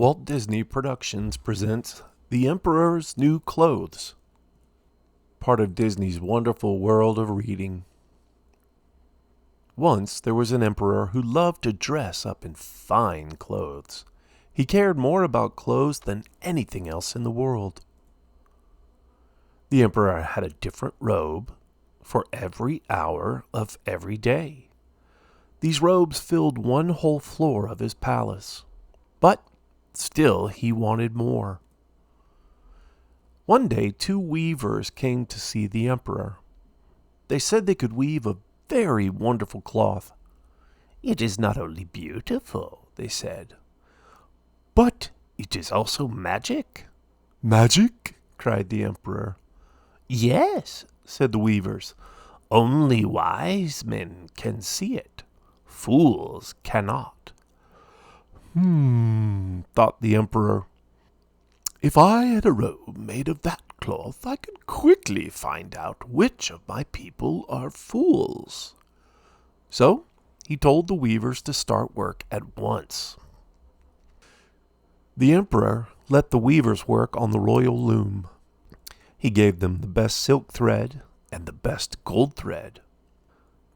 Walt Disney Productions presents The Emperor's New Clothes, part of Disney's wonderful world of reading. Once there was an emperor who loved to dress up in fine clothes. He cared more about clothes than anything else in the world. The emperor had a different robe for every hour of every day. These robes filled one whole floor of his palace. But still, he wanted more. One day, two weavers came to see the emperor. They said they could weave a very wonderful cloth. "It is not only beautiful," they said, "but it is also magic." "Magic?" cried the emperor. "Yes," said the weavers. "Only wise men can see it. Fools cannot." Thought the emperor. If I had a robe made of that cloth, I could quickly find out which of my people are fools. So he told the weavers to start work at once. The emperor let the weavers work on the royal loom. He gave them the best silk thread and the best gold thread.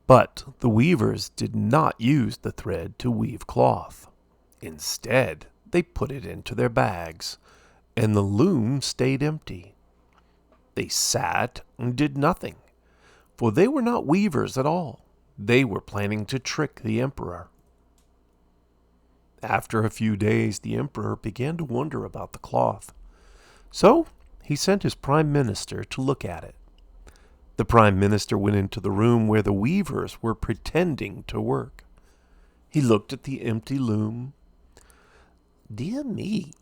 But the weavers did not use the thread to weave cloth. Instead, they put it into their bags, and the loom stayed empty. They sat and did nothing, for they were not weavers at all. They were planning to trick the emperor. After a few days, the emperor began to wonder about the cloth. So he sent his prime minister to look at it. The prime minister went into the room where the weavers were pretending to work. He looked at the empty loom. "Dear me,"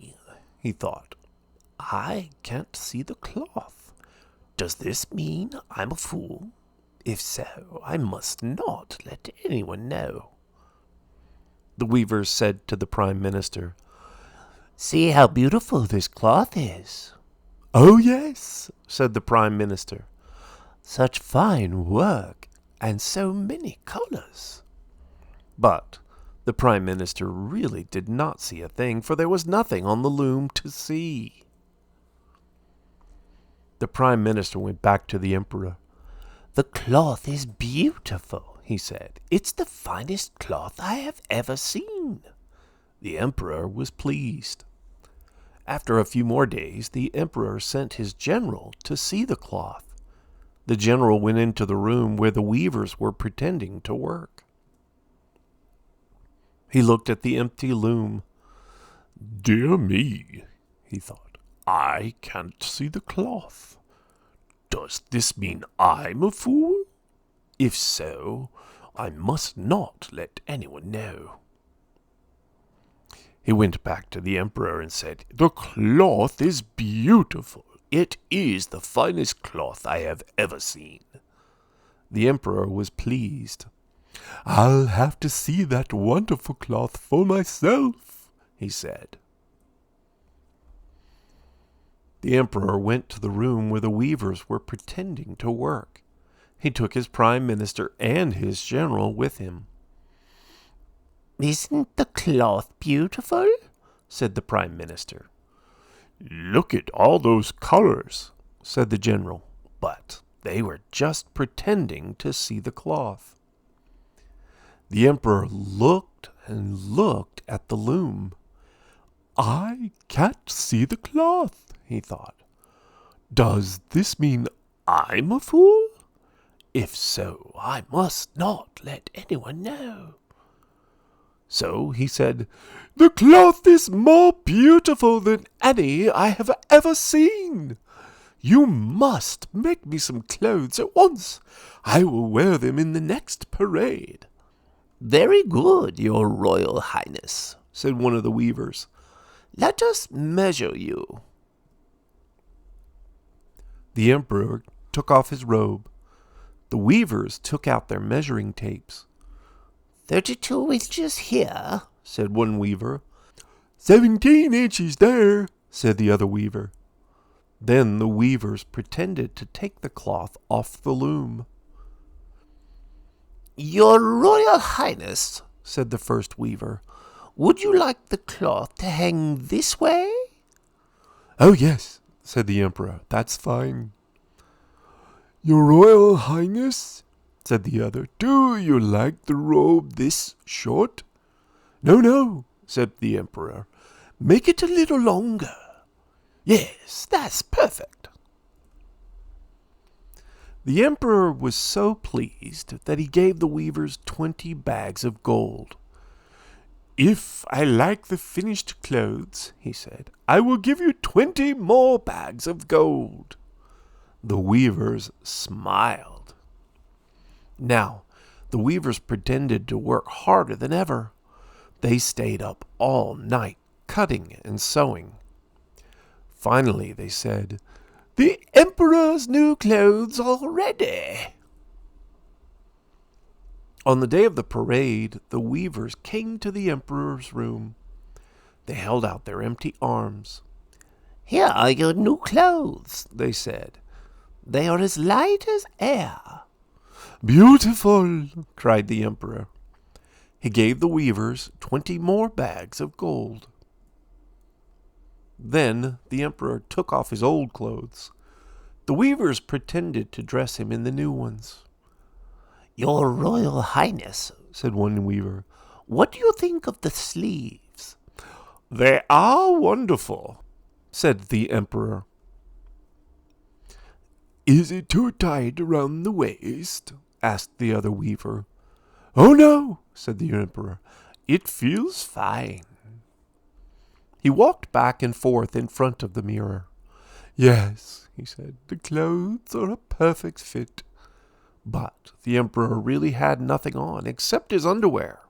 he thought, "I can't see the cloth. Does this mean I'm a fool? If so, I must not let anyone know." The weavers said to the prime minister, "See how beautiful this cloth is." "Oh, yes," said the prime minister. "Such fine work and so many colors." But the prime minister really did not see a thing, for there was nothing on the loom to see. The prime minister went back to the emperor. "The cloth is beautiful," he said. "It's the finest cloth I have ever seen." The emperor was pleased. After a few more days, the emperor sent his general to see the cloth. The general went into the room where the weavers were pretending to work. He looked at the empty loom. "Dear me," he thought, "I can't see the cloth. Does this mean I'm a fool? If so, I must not let anyone know." He went back to the emperor and said, "The cloth is beautiful. It is the finest cloth I have ever seen." The emperor was pleased. "I'll have to see that wonderful cloth for myself," he said. The emperor went to the room where the weavers were pretending to work. He took his prime minister and his general with him. "Isn't the cloth beautiful?" said the prime minister. "Look at all those colors," said the general, but they were just pretending to see the cloth. The emperor looked and looked at the loom. "I can't see the cloth," he thought. "Does this mean I'm a fool? If so, I must not let anyone know." So he said, "The cloth is more beautiful than any I have ever seen. You must make me some clothes at once. I will wear them in the next parade." "Very good, your royal highness," said one of the weavers. "Let us measure you." The emperor took off his robe. The weavers took out their measuring tapes. 32 inches here," said one weaver. 17 inches there," said the other weaver. Then the weavers pretended to take the cloth off the loom. "Your royal highness," said the first weaver, Would you like the cloth to hang this way? Oh, yes, said the emperor. That's fine. Your Royal Highness, said the other, do you like the robe this short? No, no, said the emperor. Make it a little longer. Yes, that's perfect. The emperor was so pleased that he gave the weavers 20 bags of gold. If I like the finished clothes, he said, I will give you 20 more bags of gold. The weavers smiled. Now, the weavers pretended to work harder than ever. They stayed up all night, cutting and sewing. Finally, they said, The emperor's new clothes are ready. On the day of the parade, the weavers came to the emperor's room. They held out their empty arms. Here are your new clothes, they said. They are as light as air. Beautiful, cried the emperor. He gave the weavers 20 more bags of gold. Then the emperor took off his old clothes. The weavers pretended to dress him in the new ones. Your Royal Highness, said one weaver, what do you think of the sleeves? They are wonderful, said the emperor. Is it too tight around the waist? Asked the other weaver. Oh, no, said the emperor. It feels fine. He walked back and forth in front of the mirror. Yes, he said, the clothes are a perfect fit. But the emperor really had nothing on except his underwear.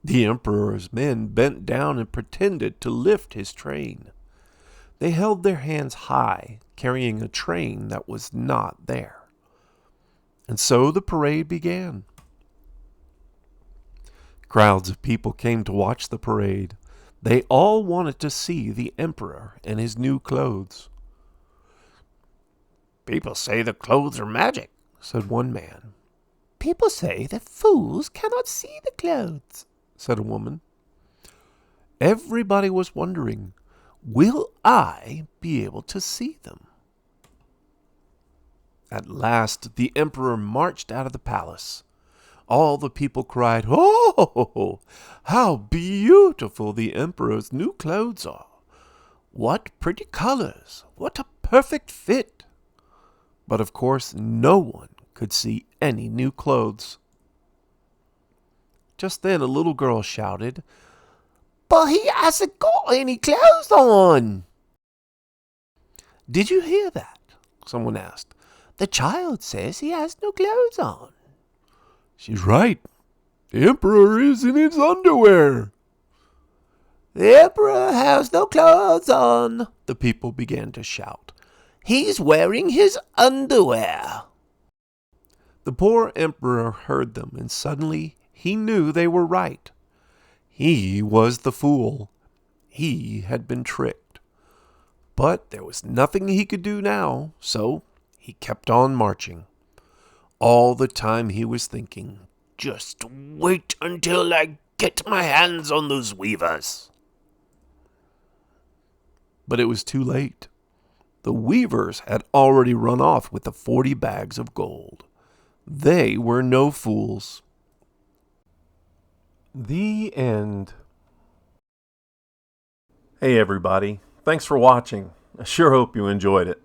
The emperor's men bent down and pretended to lift his train. They held their hands high, carrying a train that was not there. And so the parade began. Crowds of people came to watch the parade. They all wanted to see the emperor and his new clothes. People say the clothes are magic, said one man. People say that fools cannot see the clothes, said a woman. Everybody was wondering, will I be able to see them? At last the emperor marched out of the palace. All the people cried, Oh, how beautiful the emperor's new clothes are! What pretty colors! What a perfect fit! But of course no one could see any new clothes. Just then a little girl shouted, But he hasn't got any clothes on! Did you hear that? Someone asked. The child says he has no clothes on. She's right. The emperor is in his underwear. The emperor has no clothes on, the people began to shout. He's wearing his underwear. The poor emperor heard them, and suddenly he knew they were right. He was the fool. He had been tricked. But there was nothing he could do now, so he kept on marching. All the time he was thinking, just wait until I get my hands on those weavers. But it was too late. The weavers had already run off with the 40 bags of gold. They were no fools. The end. Hey everybody, thanks for watching. I sure hope you enjoyed it.